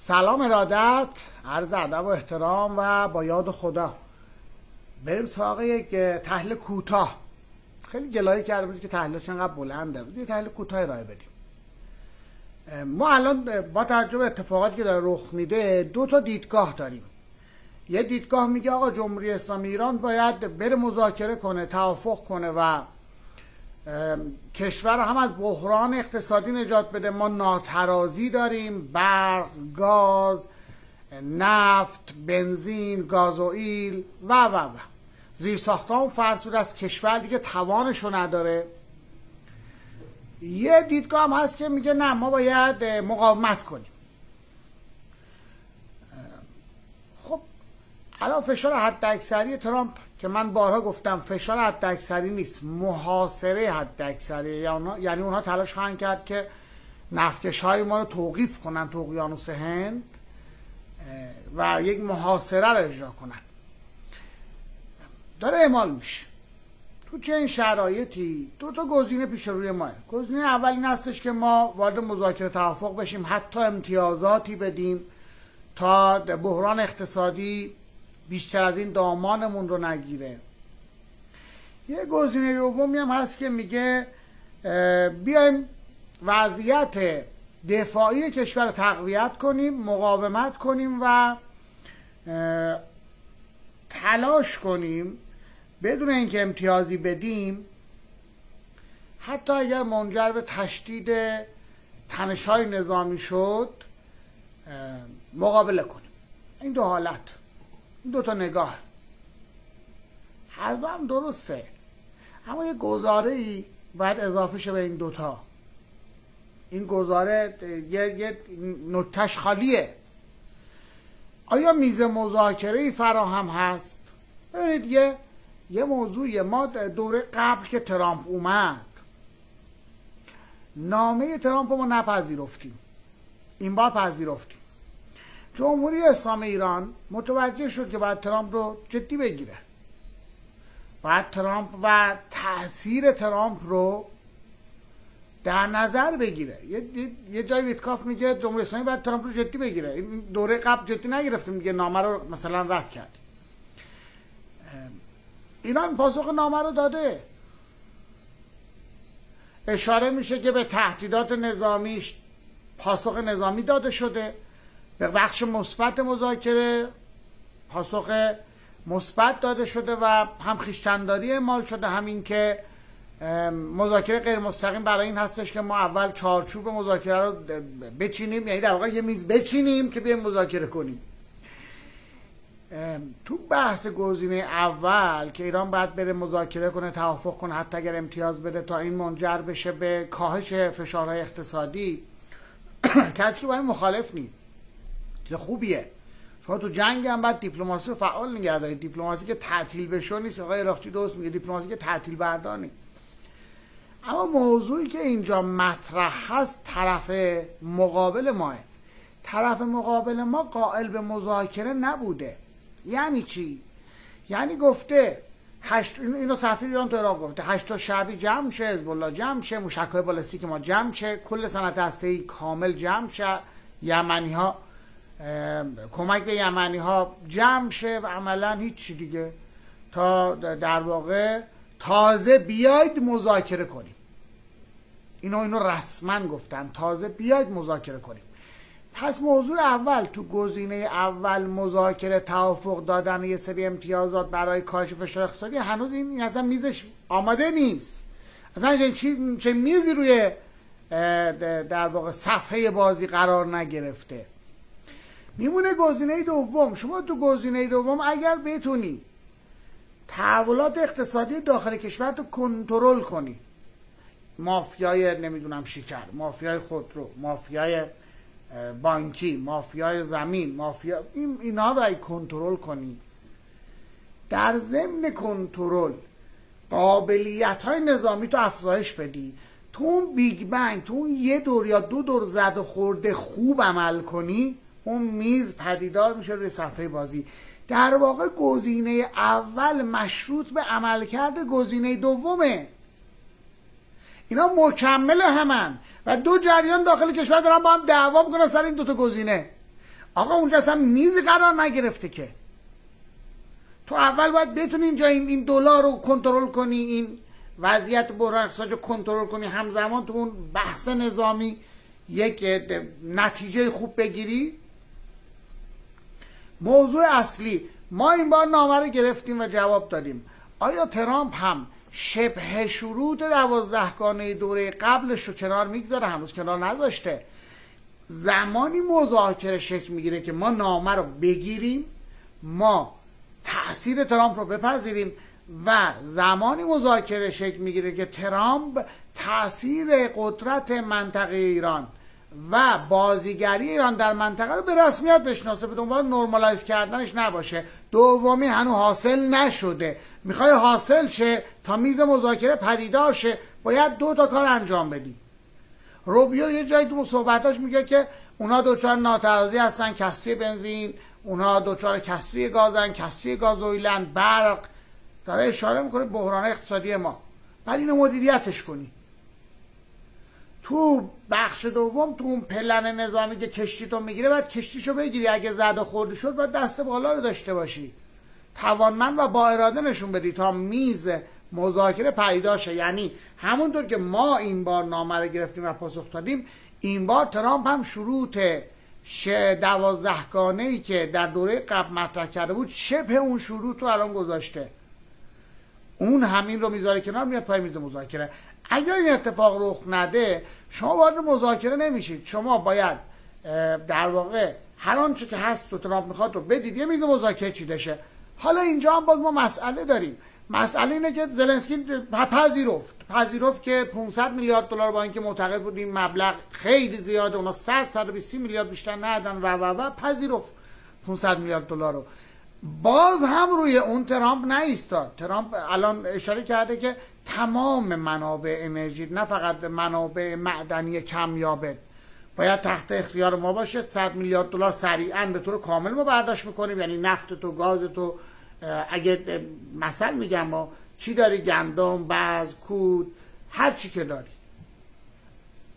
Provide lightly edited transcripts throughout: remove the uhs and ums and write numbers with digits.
سلام ارادت، عرض ادب و احترام و با یاد خدا. بریم سراغ یک تحلیل کوتاه. خیلی گلایه کرده بود که تحلیلش انقدر بلنده بود، یه تحلیل کوتاه ارائه بدیم. ما الان با توجه به اتفاقاتی که داره رخ میده دو تا دیدگاه داریم. یه دیدگاه میگه آقا جمهوری اسلامی ایران باید بره مذاکره کنه، توافق کنه و کشور هم از بحران اقتصادی نجات بده. ما ناترازی داریم، برق، گاز، نفت، بنزین، گازوئیل و زیرساختمان فرسوده از کشور دیگه توانشو نداره. یه دیدگاه هم هست که میگه نه، ما باید مقاومت کنیم. خب الان فشار حداکثری ترامپ که من بارها گفتم فشار حداکثری نیست، محاصره حداکثری، یعنی اونها تلاش خواهند کرد که نفتکش‌های ما رو توقیف کنن تو اقیانوس هند و یک محاصره رو اجرا کنن. داره اعمال میشه. تو چه این شرایطی دو تا گزینه پیش روی ماه. گزینه اول این هستش که ما وارد مذاکره توافق بشیم، حتی امتیازاتی بدیم تا بحران اقتصادی بیشتر از این دامانمون رو نگیره. یه گزینه دومی هم هست که میگه بیایم وضعیت دفاعی کشور رو تقویت کنیم، مقاومت کنیم و تلاش کنیم بدون اینکه امتیازی بدیم، حتی اگر منجر به تشدید تنش‌های نظامی شد مقابله کنیم. این دو حالت، این دو تا نگاه، هر دو هم درسته، اما یه گزاره‌ای باید اضافه شه به این دوتا. این گزاره یه نکتهش خالیه. آیا میز مذاکره‌ای فراهم هست؟ ببینید یه موضوعیه. ما دوره قبل که ترامپ اومد نامه ترامپ رو ما نپذیرفتیم، این بار پذیرفتیم. جمهوری اسلامی ایران متوجه شد که باید ترامپ رو جدی بگیره، باید ترامپ و تأثیر ترامپ رو در نظر بگیره. یه جای ویتکاف میگه جمهوری اسلامی باید ترامپ رو جدی بگیره. این دوره قبل جدی نگرفتیم، میگه نامه رو مثلا رد کرد. ایران پاسخ نامه رو داده. اشاره میشه که به تهدیدات نظامیش پاسخ نظامی داده شده، به بخش مثبت مذاکره پاسخ مثبت داده شده و هم خویشتن‌داری اعمال شده، همین که مذاکره غیر مستقیم برای این هستش که ما اول چارچوب مذاکره رو بچینیم، یعنی در واقع یه میز بچینیم که بیایم مذاکره کنیم. تو بحث گزینه اول که ایران باید بره مذاکره کنه، توافق کنه، حتی اگر امتیاز بده تا این منجر بشه به کاهش فشارهای اقتصادی، کسی که باید مخالف نیست، چیز خوبیه. شما تو جنگ هم باید دیپلماسی رو فعال نگه دارید. دیپلماسی که تعطیل بشو نیست. آقای عراقچی درست میگه، دیپلماسی که تعطیل بردار نیست. اما موضوعی که اینجا مطرح هست طرف مقابل ماه. طرف مقابل ما قائل به مذاکره نبوده. یعنی چی؟ یعنی گفته اینو سفیر ایران تو عراق گفته 8 شعبی جمع شه، حزب الله جمع شه، موشک‌های بالستیک ما جمع شه، کل صنعت هسته‌ای کامل جمع شه، یمنی‌ها کمک به یمنی‌ها جمع شه و عملاً هیچ دیگه، تا در واقع تازه بیاید مذاکره کنیم. اینو رسما گفتن، تازه بیاید مذاکره کنیم. پس موضوع اول تو گزینه اول مذاکره، توافق دادن یه سری امتیازات برای کاهش فشار اقتصادی، هنوز این اصلا میزش آماده نیست. اصلا چه میزی روی در واقع صفحه بازی قرار نگرفته. میمونه گزینه دوم. شما تو گزینه دوم اگر بتونی تحولات اقتصادی داخل کشور رو کنترل کنی، مافیای نمیدونم شکر، مافیای خودرو، مافیای بانکی، مافیای زمین، مافیا، اینا رو کنترل کنی، در ضمن کنترل قابلیت های نظامی تو افزایش بدی، تو اون بیگ بنگ، تو اون یه دور یا دو دور زد و خورده خوب عمل کنی، اون میز پدیدار میشه روی صفحه بازی. در واقع گزینه اول مشروط به عملکرد گزینه دومه. اینا مکمل همن و دو جریان داخل کشور دارن با هم دعوا میکنن سر این دوتا گزینه. آقا اونجا اصلا میز قرار نگرفته که. تو اول باید بتونی اینجا این دلار رو کنترل کنی، این وضعیت بحران اقتصادی رو کنترل کنی، همزمان تو اون بحث نظامی یک نتیجه خوب بگیری. موضوع اصلی، ما این بار نامه رو گرفتیم و جواب دادیم. آیا ترامپ هم شبه شروط 12 گانه دوره قبلش رو کنار میگذاره؟ هنوز کنار نذاشته. زمانی مذاکره شکل میگیره که ما نامه رو بگیریم، ما تأثیر ترامپ رو بپذیریم، و زمانی مذاکره شکل میگیره که ترامپ تأثیر قدرت منطقه ایران و بازیگری ایران در منطقه رو به رسمیت بشناسه، به دنبال نرمالایز کردنش نباشه. دومی هنوز حاصل نشده، میخوای حاصل شه تا میز مذاکره پدیدار شه، باید 2 تا کار انجام بدی. روبیو یه جایی تو صحبتاش میگه که اونا دوچار ناترازی هستن، کسری بنزین، اونا دوچار کسری گازن، کسری گازوئیلن، برق، داره اشاره میکنه بحران اقتصادی ما. بعد اینو مدیریتش کنی. تو بخش دوم، تو اون پلن نظامی که کشتی تو میگیره، باید کشتیشو بگیری، اگه زد و خورده شد باید دست بالا رو داشته باشی، توانمند و با اراده نشون بدی تا میز مذاکره پدیدار شه. یعنی همونطور که ما این بار نامه رو گرفتیم و پاسخ دادیم، این بار ترامپ هم شروط 12 گانه‌ای که در دوره قبل مطرح کرده بود، شبه اون شروط رو الان گذاشته. اون همین رو میذاره کنار، میاد پای میز مذاکره. اگر این اتفاق رخ نده، شما وارد مذاکره نمیشید. شما باید در واقع هر آنچه که هست و ترامپ میخواد رو بدید، یه میز مذاکره چیده شه. حالا اینجا هم باز ما مسئله داریم. مسئله اینه که زلنسکی پذیرفت که 500 میلیارد دلار، با اینکه معتقد بود این مبلغ خیلی زیاده، اونا 120 میلیارد بیشتر ندادن و پذیرفت 500 میلیارد دلار رو. باز هم روی اون ترامپ نایستاد. ترامپ الان اشاره کرده که تمام منابع انرژی، نه فقط منابع معدنی کمیابه، باید تحت اختیار ما باشه. 100 میلیارد دلار سریعا به طور کامل ما برداشت میکنیم، یعنی نفت تو، گاز تو، اگه مثلا میگم ما چی داری، گندم، بز، کود، هر چی که داری،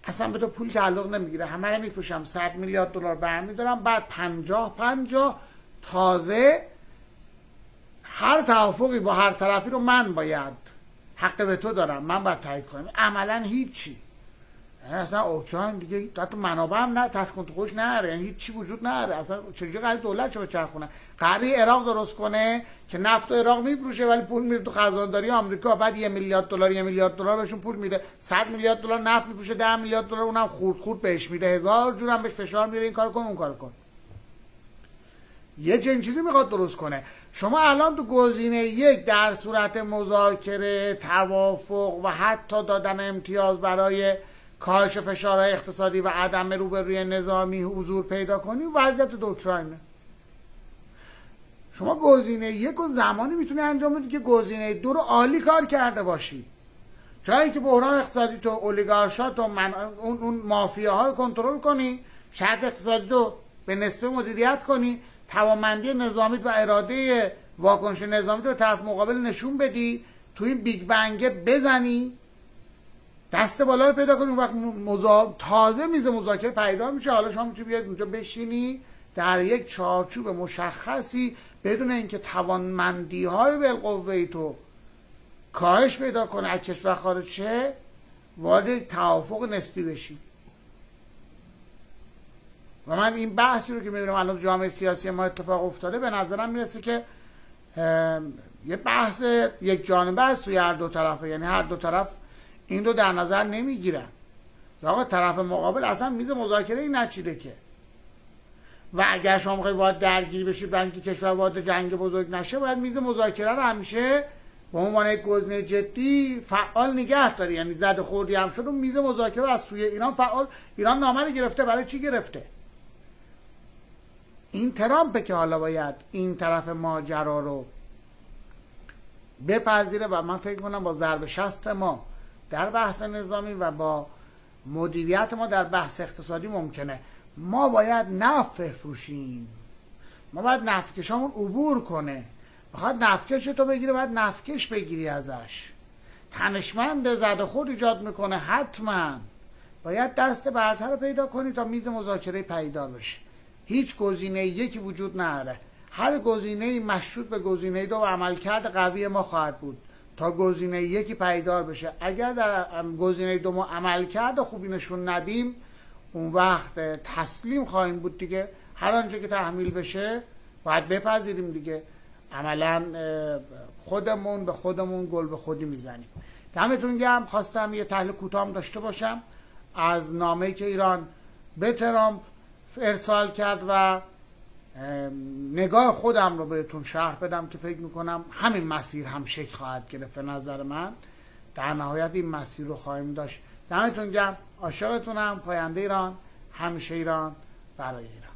اصلا به تو پول تعلق نمیگیره، همه رو میفروشم، 100 میلیارد دلار برمیدارم، بعد 50 تازه هر توافقی با هر طرفی رو من باید حق به تو دارم، من باید تایید کنم. عملا هیچی، اصلا اوکراین دیگه حتی منابع هم نه، تحت خوش نره، یعنی هیچ چی وجود نداره. اصلا چجوری قراره دولت چه بچرخونه؟ قراره عراق درست کنه که نفت عراق میفروشه ولی پول میره تو خزانداری آمریکا، بعد 1 میلیارد دلار بهشون پول میده. 100 میلیارد دلار نفت میفروشه، 10 میلیارد دلار اونم خورد بهش میده، هزار جور هم بهش فشار میاره این کارو کن اون کارو کن. یه چنین چیزی میخواد درست کنه. شما الان تو گزینه 1 در صورت مذاکره، توافق و حتی دادن امتیاز برای کاهش فشارهای اقتصادی و عدم روبرویی نظامی حضور پیدا کنی، وضعیت اوکراینه. شما گزینه 1 و زمانی میتونی انجام بدی که گزینه 2 رو عالی کار کرده باشی، جایی که بحران اقتصادی تو، اولیگارشات و اون مافیاها رو کنترل کنی، شرط اقتصادی رو به نسبه مدیریت کنی، توانمندی نظامی و اراده واکنش نظامی رو طرف مقابل نشون بدی، تو این بیگ بنگ بزنی، دست بالا رو پیدا کنی. اون وقت تازه میز مذاکره پدیدار میشه. حالا شما میتونی بیاد اونجا بشینی در یک چارچوب مشخصی، بدون اینکه توانمندی های بالقوه تو کاهش پیدا کنه، از کشور خارج شه، وارد توافق نسبی بشی. و من این بحثی رو که میبینم الان جامعه سیاسی ما اتفاق افتاده، به نظرم میرسه که یه بحث یک جانبه است توی هر دو طرفه. یعنی هر دو طرف این رو در نظر نمیگیرن. آقا طرف مقابل اصلا میز مذاکره ای نچیده که. و اگر شما میخواید وارد درگیری بشید، برای اینکه کشور وارد جنگ بزرگ نشه، باید میز مذاکره رو همیشه به عنوان یک گزینه جدی فعال نگه داری. یعنی زد خوردی هم شد، اون میز مذاکره از سوی ایران فعال. ایران نامه رو گرفته، برای چی گرفته؟ این ترامپه که حالا باید این طرف ماجرا رو بپذیره. و من فکر کنم با ضرب شست ما در بحث نظامی و با مدیریت ما در بحث اقتصادی ممکنه. ما باید نفت بفروشیم، ما باید نفتکشامون عبور کنه. بخواد نفتکش تو بگیره، باید نفتکش بگیری ازش. تنشمند زد و خورد ایجاد میکنه، حتما باید دست برتر رو پیدا کنی تا میز مذاکره پدیدار بشه. هیچ گزینه یکی وجود نداره. هر گزینه مشروط به گزینه دو و عملکرد قوی ما خواهد بود تا گزینه یکی پدیدار بشه. اگر در گزینه دو ما عملکرد خوبی نشون ندیم، اون وقت تسلیم خواهیم بود دیگه. هر آنچه که تحمیل بشه باید بپذیریم دیگه. عملا خودمون به خودمون گل به خودی میزنیم. دمتون گرم. خواستم یه تحلیل کوتاه داشته باشم از نامه‌ای که ایران به ترامپ ارسال کرد و نگاه خودم رو بهتون شرح بدم که فکر میکنم همین مسیر هم شکل خواهد گرفت. به نظر من در نهایت این مسیر رو خواهیم داشت. دمتون گرم. عاشقتونم. پاینده ایران، همیشه ایران، برای ایران.